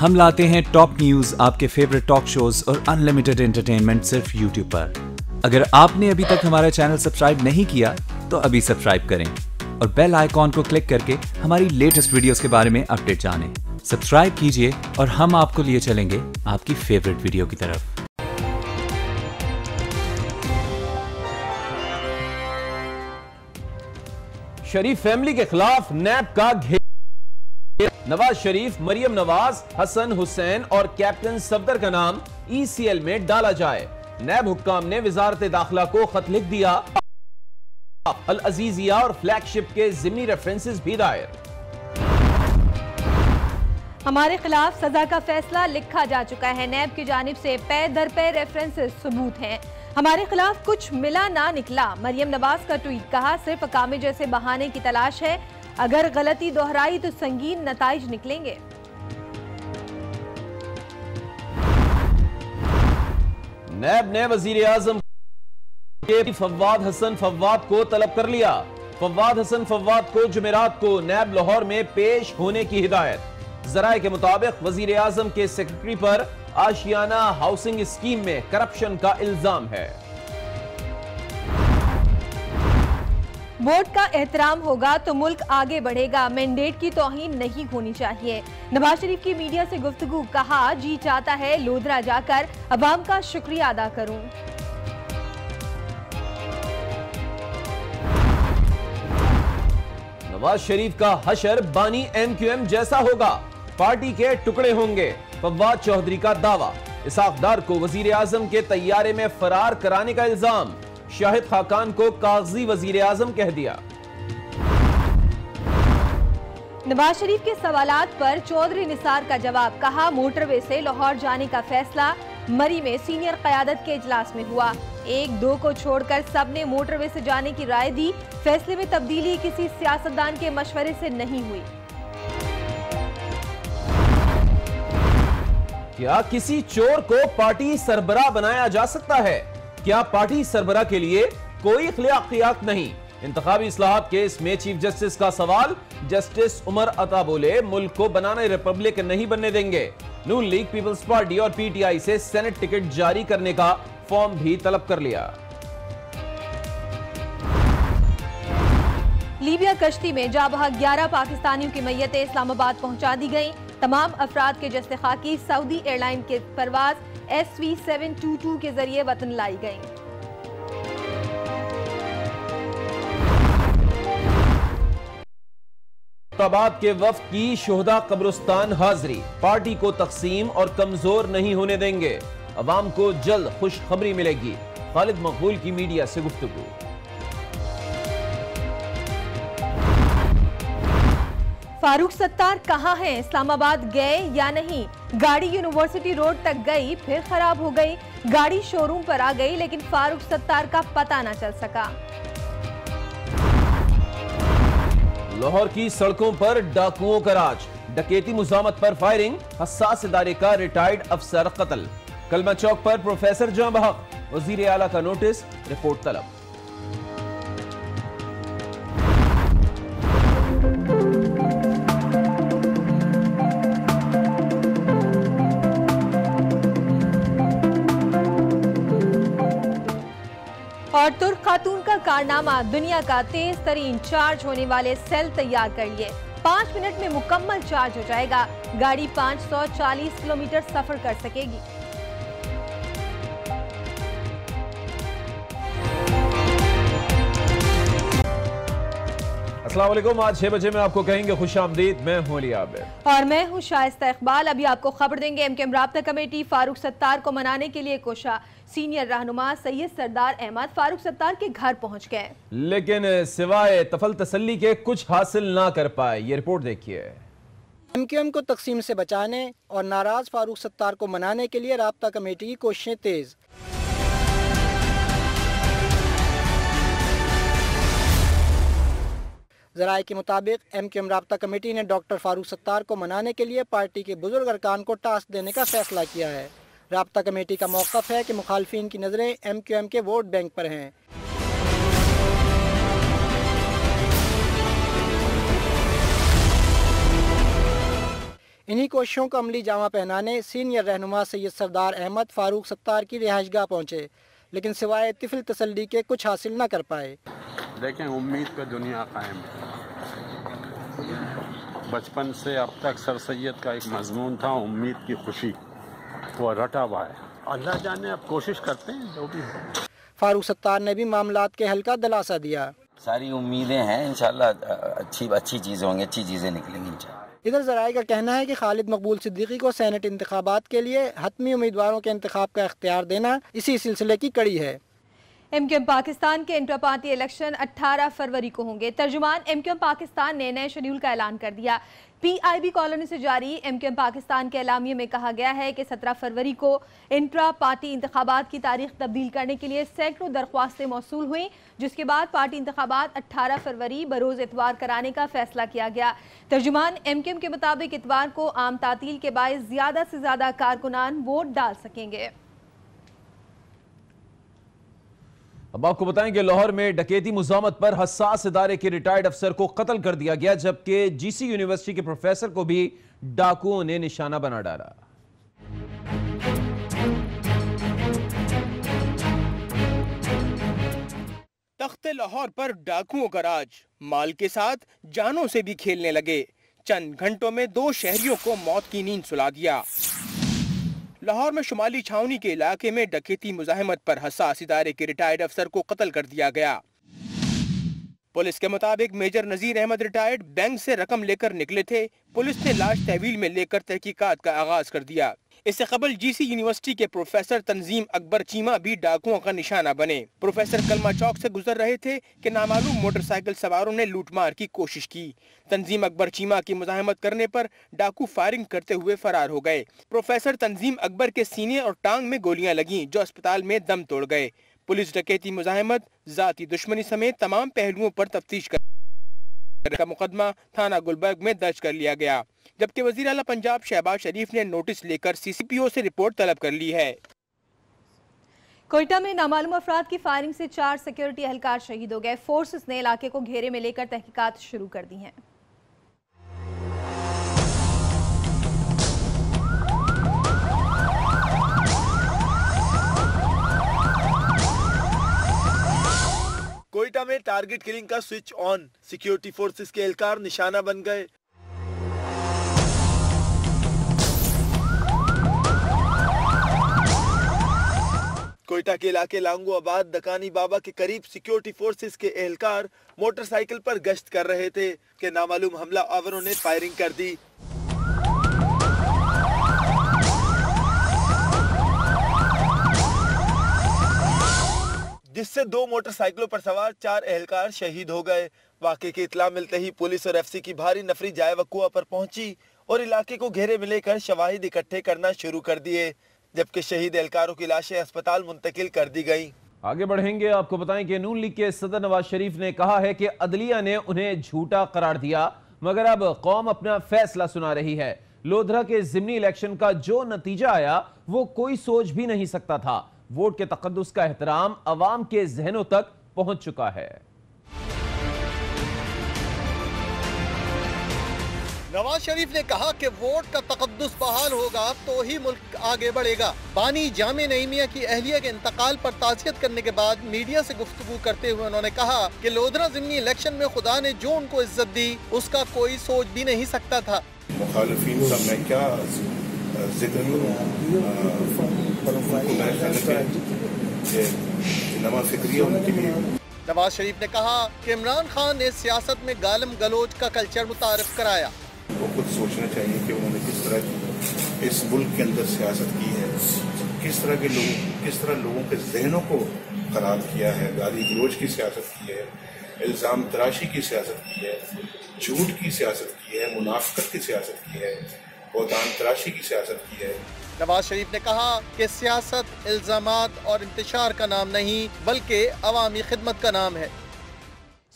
हम लाते हैं top news, आपके फेवरेट टॉक शोज और अनलिमिटेड एंटरटेनमेंट सिर्फ यूट्यूब पर। अगर आपने अभी तक हमारा चैनल सब्सक्राइब नहीं किया तो अभी सब्सक्राइब करें और बेल आइकॉन को क्लिक करके हमारी लेटेस्ट वीडियोस के बारे में अपडेट जानें। सब्सक्राइब कीजिए और हम आपको लिए चलेंगे आपकी फेवरेट वीडियो की तरफ। शरीफ फैमिली के खिलाफ नैब का घेर। नवाज शरीफ, मरियम नवाज, हसन हुसैन और कैप्टन सफदर का नाम ईसीएल में डाला जाए। नैब हुक्काम ने वजारत दाखिला को खत लिख दिया। अल अजीजिया और फ्लैगशिप के जिमनी रेफरेंसेस भी दायर। हमारे खिलाफ सजा का फैसला लिखा जा चुका है। नैब की जानिब से पे दर पे रेफरेंसेस सबूत हैं। हमारे खिलाफ कुछ मिला ना निकला। मरियम नवाज का ट्वीट, कहा सिर्फ अकामे जैसे बहाने की तलाश है, अगर गलती दोहराई तो संगीन नताइज निकलेंगे। नैब ने वजीर आजम के फवाद हसन फवाद को तलब कर लिया। फवाद हसन फवाद को जुमेरात को नैब लाहौर में पेश होने की हिदायत। जराए के मुताबिक वजीर आजम के सेक्रेटरी पर आशियाना हाउसिंग स्कीम में करप्शन का इल्जाम है। वोट का एहतराम होगा तो मुल्क आगे बढ़ेगा। मैंडेट की तौहीन नहीं होनी चाहिए। नवाज शरीफ की मीडिया से गुफ्तगू, कहा जी चाहता है लोधरा जाकर अवाम का शुक्रिया अदा करूं। नवाज शरीफ का हशर बानी एमक्यूएम जैसा होगा, पार्टी के टुकड़े होंगे। फवाद चौधरी का दावा। इसहाक डार को वजीर आजम के तैयारे में फरार कराने का इल्जाम। शाहिद खाकान को कागजी वजीर आजम कह दिया। नवाज शरीफ के सवालात पर चौधरी निसार का जवाब, कहा मोटरवे से लाहौर जाने का फैसला मरी में सीनियर क़यादत के इजलास में हुआ। 1-2 को छोड़कर सबने मोटरवे से जाने की राय दी। फैसले में तब्दीली किसी सियासतदान के मशवरे से नहीं हुई। क्या किसी चोर को पार्टी सरबराह बनाया जा सकता है? क्या पार्टी सरबराह के लिए कोई इख्तियार नहीं? इंतखाबी इस्लाहात केस में चीफ जस्टिस का सवाल। जस्टिस उमर अता बोले, मुल्क को बनाना रिपब्लिक नहीं बनने देंगे। नून लीग, पीपल्स पार्टी और पीटीआई से सेनेट टिकट जारी करने का फॉर्म भी तलब कर लिया। लीबिया कश्ती में जाबहा 11 पाकिस्तानियों की मैयतें इस्लामाबाद पहुंचा दी गईं। तमाम अफराद के जस्ते खाकी सऊदी एयरलाइन के परवाज SV722 के जरिए वतन लाई गईं। फैसलाबाद के वफ्द की शोहदा कब्रिस्तान हाजिरी। पार्टी को तकसीम और कमजोर नहीं होने देंगे। अवाम को जल्द खुशखबरी मिलेगी। खालिद मकबूल की मीडिया से गुफ्तगू। फारूक सत्तार कहाँ हैं? इस्लामाबाद गए या नहीं? गाड़ी यूनिवर्सिटी रोड तक गई, फिर खराब हो गई। गाड़ी शोरूम पर आ गई, लेकिन फारूक सत्तार का पता न चल सका। लाहौर की सड़कों पर डाकुओं का राज। डकैती मुजामत पर फायरिंग। हसास इदारे का रिटायर्ड अफसर कत्ल। कलमा चौक पर प्रोफेसर जां बहक। वजीर आला का नोटिस, रिपोर्ट तलब। और तुर्क खातून का कारनामा, दुनिया का तेज तरीन चार्ज होने वाले सेल तैयार कर लिए। 5 मिनट में मुकम्मल चार्ज हो जाएगा। गाड़ी 540 किलोमीटर सफर कर सकेगी। अस्सलाम वालेकुम। आज 6 बजे में आपको कहेंगे खुशामदीद। मैं हूं अली आबिद और मैं हूं शाइस्ता इकबाल। अभी आपको खबर देंगे, एमकेएम राब्ता कमेटी फारूक सत्तार को मनाने के लिए कोशा। सीनियर रहनुमा सैयद सरदार अहमद फारूक सत्तार के घर पहुंच गए, लेकिन सिवाय तफल तसल्ली के कुछ हासिल ना कर पाए। ये रिपोर्ट देखिए। एमकेएम को तकसीम से बचाने और नाराज फारूक सत्तार को मनाने के लिए राब्ता कमेटी की कोशिशें तेज। ज़राए के मुताबिक एमकेएम राब्ता कमेटी ने डॉक्टर फारूक सत्तार को मनाने के लिए पार्टी के बुजुर्ग अरकान को टास्क देने का फैसला किया है। राब्ता कमेटी का मौक़िफ़ है कि मुखालफिन की नज़रें एमक्यूएम के वोट बैंक पर हैं। इन्हीं कोशिशों को अमली जामा पहनाने सीनियर रहनुमा सैयद सरदार अहमद फारूक सत्तार की रिहाइशगाह पहुँचे, लेकिन सिवाय तिफिल तसल्ली के कुछ हासिल न कर पाए। देखें, उम्मीद पे दुनिया कायम है। बचपन से अब तक सर सैयद का एक मजमून था, उम्मीद की खुशी, वो रटा हुआ है। अल्लाह जाने, अब कोशिश करते हैं जो भी है। फारूक सत्तार ने भी मामलात के हल का दिलासा दिया। सारी उम्मीदें हैं, इंशाल्लाह अच्छी चीज़ें होंगी, अच्छी चीज़ें निकलेंगी इंशाल्लाह। इधर ज़राए का कहना है कि खालिद मकबूल सिद्दीकी को सेनेट इंतखाबात के लिए हतमी उम्मीदवारों के इंतखाब का इख्तियार देना इसी सिलसिले की कड़ी है। एमक्यूएम पाकिस्तान के इंटर पार्टी इलेक्शन 18 फरवरी को होंगे। तर्जुमान एमक्यूएम पाकिस्तान ने नए शेड्यूल का ऐलान कर दिया। पीआईबी कॉलोनी से जारी एमक्यूएम पाकिस्तान के एलामिये में कहा गया है कि 17 फरवरी को इंट्रा पार्टी इंतखाबात की तारीख तब्दील करने के लिए सैकड़ों दरख्वास्तें मौसूल हुई, जिसके बाद पार्टी इंतखाबात 18 फरवरी बरोज इतवार कराने का फैसला किया गया। तर्जुमान एमक्यूएम के मुताबिक इतवार को आम तातील के बायस ज्यादा से ज्यादा कारकुनान वोट डाल सकेंगे। अब आपको बताएं कि लाहौर में डकैती मुज़ामत पर हसास इदारे के रिटायर्ड अफसर को कत्ल कर दिया गया, जबकि जीसी यूनिवर्सिटी के प्रोफेसर को भी डाकुओं ने निशाना बना डाला। तख्ते लाहौर पर डाकुओं का राज, माल के साथ जानों से भी खेलने लगे। चंद घंटों में 2 शहरियों को मौत की नींद सुला दिया। लाहौर में शुमाली छावनी के इलाके में डकैती मुज़ाहमत पर हसास इदारे के रिटायर्ड अफसर को कत्ल कर दिया गया। पुलिस के मुताबिक major Nazir Ahmad retired bank से रकम लेकर निकले थे। पुलिस ने लाश तहवील में लेकर तहकीकात का आगाज कर दिया। इससे कबल जीसी यूनिवर्सिटी के प्रोफेसर तंजीम अकबर चीमा भी डाकुओं का निशाना बने। प्रोफेसर कलमा चौक से गुजर रहे थे कि नामालूम मोटरसाइकिल सवारों ने लूटमार की कोशिश की। तंजीम अकबर चीमा की मुज़ाहमत करने पर डाकू फायरिंग करते हुए फरार हो गए। प्रोफेसर तंजीम अकबर के सीने और टांग में गोलियां लगीं, जो अस्पताल में दम तोड़ गए। पुलिस डकैती मुज़ाहमत, जाती दुश्मनी समेत तमाम पहलुओं पर तफ्तीश का मुकदमा थाना गुलबर्ग में दर्ज कर लिया गया, जबकि वज़ीर आला पंजाब शहबाज शरीफ ने नोटिस लेकर सीसीपीओ से रिपोर्ट तलब कर ली है। कोयटा में नामालूम अफराद की फायरिंग से 4 सिक्योरिटी एहलकार शहीद हो गए। फोर्सेस ने इलाके को घेरे में लेकर तहकीकात शुरू कर दी हैं। कोयटा में टारगेट किलिंग का स्विच ऑन, सिक्योरिटी फोर्सेस के एहलकार निशाना बन गए। कोयटा के इलाके लांगू आबाद दकानी बाबा के करीब सिक्योरिटी फोर्सेस के एहलकार मोटरसाइकिल पर गश्त कर रहे थे कि नामालूम हमला आवरों ने फायरिंग कर दी। जिससे 2 मोटरसाइकिलों पर सवार 4 एहलकार शहीद हो गए। वाक़े की इत्ला मिलते ही पुलिस और एफसी की भारी नफरी जाए वक़ुआ पर पहुंची और इलाके को घेरे में लेकर शवाहिद इकट्ठे करना शुरू कर दिए, जबकि शहीद एहलकारों की लाशें अस्पताल मुंतकिल कर दी गई। आगे बढ़ेंगे, आपको बताएं कि नून लीग के सदर नवाज शरीफ ने कहा है कि अदलिया ने उन्हें झूठा करार दिया, मगर अब कौम अपना फैसला सुना रही है। लोधरा के ज़िमनी इलेक्शन का जो नतीजा आया वो कोई सोच भी नहीं सकता था। वोट के तकद्दुस का एहतराम अवाम के जहनों तक पहुंच चुका है। नवाज शरीफ ने कहा कि वोट का तकद्दुस बहाल होगा तो ही मुल्क आगे बढ़ेगा। बानी जामे नईमिया की अहलिया के इंतकाल पर ताज़ियत करने के बाद मीडिया से गुफ्तगू करते हुए उन्होंने कहा कि लोधरा ज़िमनी इलेक्शन में खुदा ने जो उनको इज्जत दी उसका कोई सोच भी नहीं सकता था। मुखालिफिन का मैं क्या जिक्र करूं, नवाज शरीफ ने कहा कि इमरान खान ने सियासत में गालम गलोच का कल्चर मुतारिफ कराया। वो खुद सोचना चाहिए कि उन्होंने किस तरह इस मुल्क के अंदर सियासत की है, किस तरह लोगों के जहनों को खराब किया है, गाली गलोच की सियासत की है, इल्ज़ाम तराशी की सियासत की है, झूठ की सियासत की है, मुनाफिकत की सियासत की है, बहतान तराशी की सियासत की है। नवाज शरीफ ने कहा कि सियासत इल्जामात और इंतशार का नाम नहीं बल्कि अवामी खिदमत का नाम है।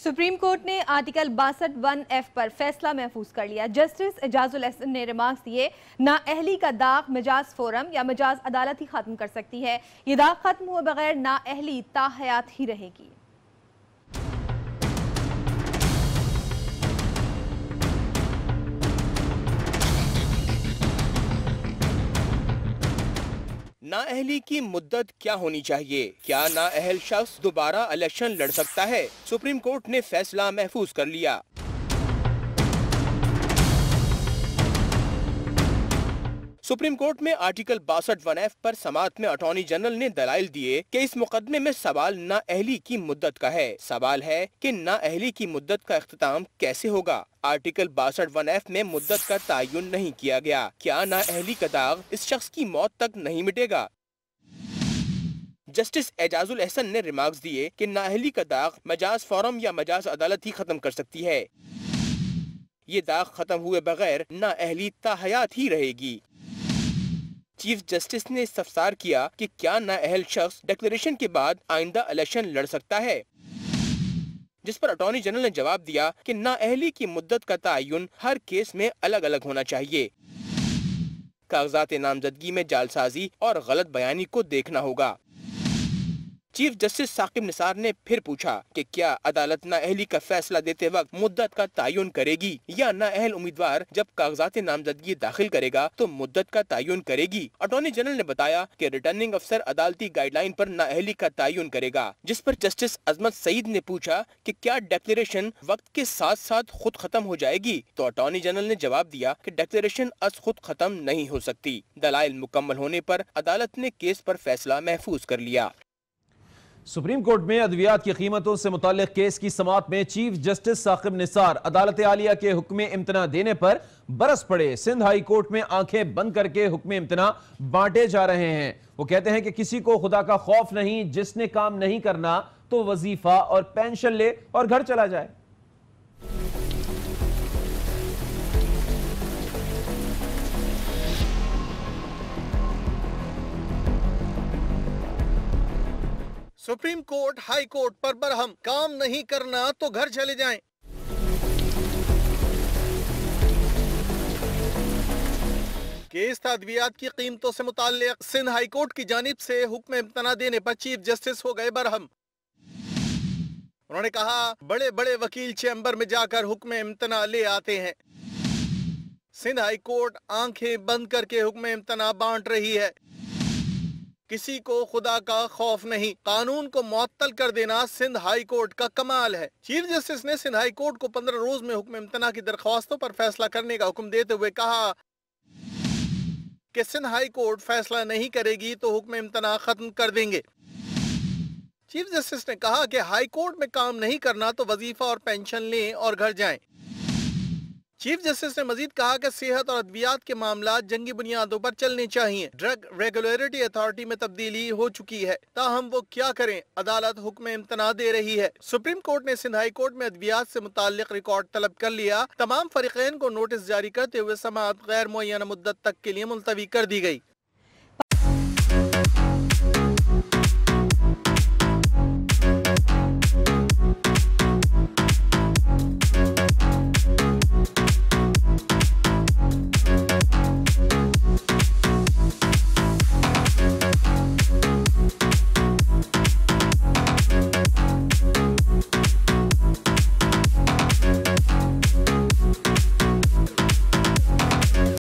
सुप्रीम कोर्ट ने आर्टिकल 62(1)(f) पर फैसला महफूज कर लिया। जस्टिस एजाजुल एहसन ने रिमार्क्स दिए, नाअहली का दाग मजाज फोरम या मजाज अदालत ही खत्म कर सकती है। ये दाग खत्म हुए बगैर नाअहली ताहयात ही रहेगी। नाअहली की मुद्दत क्या होनी चाहिए? क्या नाअहल शख्स दोबारा इलेक्शन लड़ सकता है? सुप्रीम कोर्ट ने फैसला महफूज कर लिया। सुप्रीम कोर्ट में आर्टिकल 62(1)(f) पर समाअत में अटॉर्नी जनरल ने दलाइल दिए कि इस मुकदमे में सवाल नाअहली की मुद्दत का है। सवाल है कि नाअहली की मुद्दत का इख्तिताम कैसे होगा? आर्टिकल 62(1)(f) में मुद्दत का तयन नहीं किया गया। क्या नाअहली का दाग इस शख्स की मौत तक नहीं मिटेगा? जस्टिस एजाजुल एहसन ने रिमार्क्स दिए कि नाअहली का दाग मजाज फोरम या मजाज अदालत ही खत्म कर सकती है। ये दाग खत्म हुए बगैर नाअहली ताहयात ही रहेगी। चीफ जस्टिस ने इस्तफसार किया कि क्या नाअहल शख्स डिक्लेरेशन के बाद आइंदा इलेक्शन लड़ सकता है, जिस पर अटॉर्नी जनरल ने जवाब दिया कि नाअहली की मुद्दत का तयन हर केस में अलग अलग होना चाहिए। कागजात नामजदगी में जालसाजी और गलत बयानी को देखना होगा। चीफ जस्टिस साकिब निसार ने फिर पूछा कि क्या अदालत नाअहली का फैसला देते वक्त मुद्दत का तयन करेगी या नाअहल उम्मीदवार जब कागजात नामजदगी दाखिल करेगा तो मुद्दत का तयन करेगी? अटॉर्नी जनरल ने बताया कि रिटर्निंग अफसर अदालती गाइडलाइन पर नाअहली का तयन करेगा, जिस पर जस्टिस अजमत सईद ने पूछा कि क्या डिक्लेरेशन वक्त के साथ साथ खुद खत्म हो जाएगी? तो अटॉर्नी जनरल ने जवाब दिया कि डिक्लेरेशन अज खुद खत्म नहीं हो सकती। दलाइल मुकम्मल होने पर अदालत ने केस पर फैसला महफूज कर लिया। सुप्रीम कोर्ट में अद्वियात की कीमतों से मुताल्लिक केस की समाअत में चीफ जस्टिस साकिब निसार अदालत आलिया के हुक्म इम्तना देने पर बरस पड़े। सिंध हाई कोर्ट में आंखें बंद करके हुक्म इम्तना बांटे जा रहे हैं। वो कहते हैं कि किसी को खुदा का खौफ नहीं, जिसने काम नहीं करना तो वजीफा और पेंशन ले और घर चला जाए। सुप्रीम कोर्ट हाई कोर्ट पर बरहम, काम नहीं करना तो घर चले जाएं। केस अद्वियात की कीमतों से मुताल्लिक सिंध हाई कोर्ट की जानिब से हुक्म इम्तना देने पर चीफ जस्टिस हो गए बरहम। उन्होंने कहा बड़े बड़े वकील चैम्बर में जाकर हुक्म इम्तना ले आते हैं। सिंध हाई कोर्ट आंखें बंद करके हुक्म इम्तना बांट रही है। किसी को खुदा का खौफ नहीं, कानून को मुअत्तल कर देना सिंध हाई कोर्ट का कमाल है। चीफ जस्टिस ने सिंध हाई कोर्ट को 15 रोज में हुक्म इम्तना की दरख्वास्तों पर फैसला करने का हुक्म देते हुए कहा कि सिंध हाई कोर्ट फैसला नहीं करेगी तो हुक्म इम्तना खत्म कर देंगे। चीफ जस्टिस ने कहा कि हाई कोर्ट में काम नहीं करना तो वजीफा और पेंशन लें और घर जाएं। चीफ जस्टिस ने मजीद कहा कि सेहत और अद्वियात के मामला जंगी बुनियादों पर चलने चाहिए। ड्रग रेगुलेटरी अथॉरिटी में तब्दीली हो चुकी है, ताहम वो क्या करें, अदालत हुक्म इम्तना दे रही है। सुप्रीम कोर्ट ने सिंध हाई कोर्ट में अद्वियात से मुताल्लिक रिकॉर्ड तलब कर लिया। तमाम फरीकैन को नोटिस जारी करते हुए समाअत गैर मुअय्यना मुद्दत तक के लिए मुलतवी कर दी गई।